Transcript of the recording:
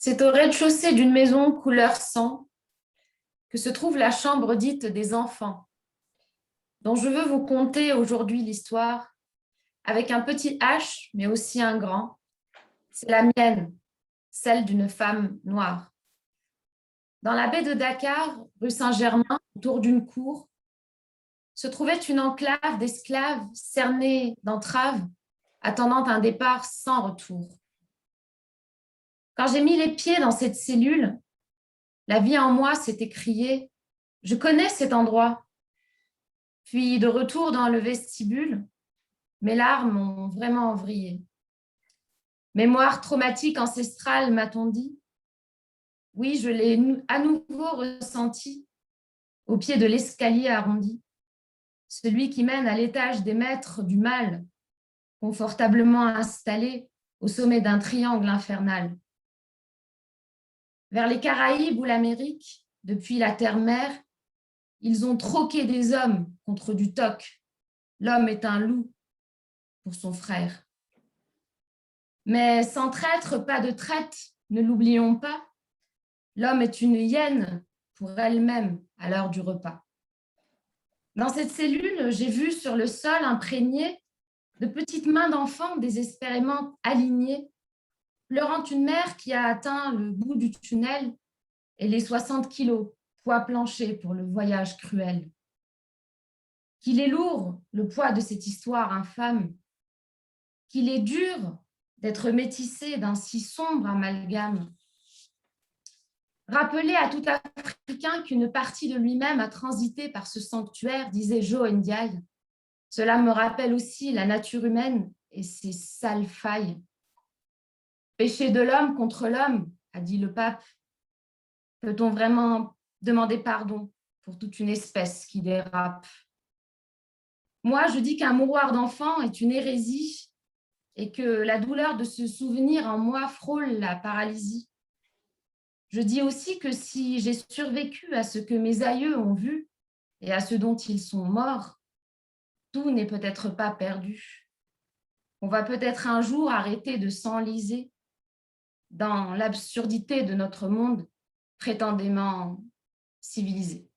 C'est au rez-de-chaussée d'une maison couleur sang que se trouve la chambre dite des enfants, dont je veux vous conter aujourd'hui l'histoire avec un petit H, mais aussi un grand. C'est la mienne, celle d'une femme noire. Dans la baie de Dakar, rue Saint-Germain, autour d'une cour, se trouvait une enclave d'esclaves cernés d'entraves, attendant un départ sans retour. Quand j'ai mis les pieds dans cette cellule, la vie en moi s'est écriée « Je connais cet endroit ». Puis, de retour dans le vestibule, mes larmes ont vraiment vrillé. Mémoire traumatique ancestrale, m'a-t-on dit? Oui, je l'ai à nouveau ressenti au pied de l'escalier arrondi, celui qui mène à l'étage des maîtres du mal, confortablement installés au sommet d'un triangle infernal. Vers les Caraïbes ou l'Amérique, depuis la terre-mère, ils ont troqué des hommes contre du toc. L'homme est un loup pour son frère. Mais sans traître, pas de traite, ne l'oublions pas. L'homme est une hyène pour elle-même à l'heure du repas. Dans cette cellule, j'ai vu sur le sol imprégné de petites mains d'enfants désespérément alignées, pleurant une mère qui a atteint le bout du tunnel et les 60 kilos, poids plancher pour le voyage cruel. Qu'il est lourd, le poids de cette histoire infâme, qu'il est dur d'être métissé d'un si sombre amalgame. Rappeler à tout Africain qu'une partie de lui-même a transité par ce sanctuaire, disait Joe Ndiaye. Cela me rappelle aussi la nature humaine et ses sales failles. Péché de l'homme contre l'homme, a dit le pape. Peut-on vraiment demander pardon pour toute une espèce qui dérape? Moi, je dis qu'un mouroir d'enfant est une hérésie et que la douleur de se souvenir en moi frôle la paralysie. Je dis aussi que si j'ai survécu à ce que mes aïeux ont vu et à ce dont ils sont morts, tout n'est peut-être pas perdu. On va peut-être un jour arrêter de s'enliser dans l'absurdité de notre monde prétendument civilisé.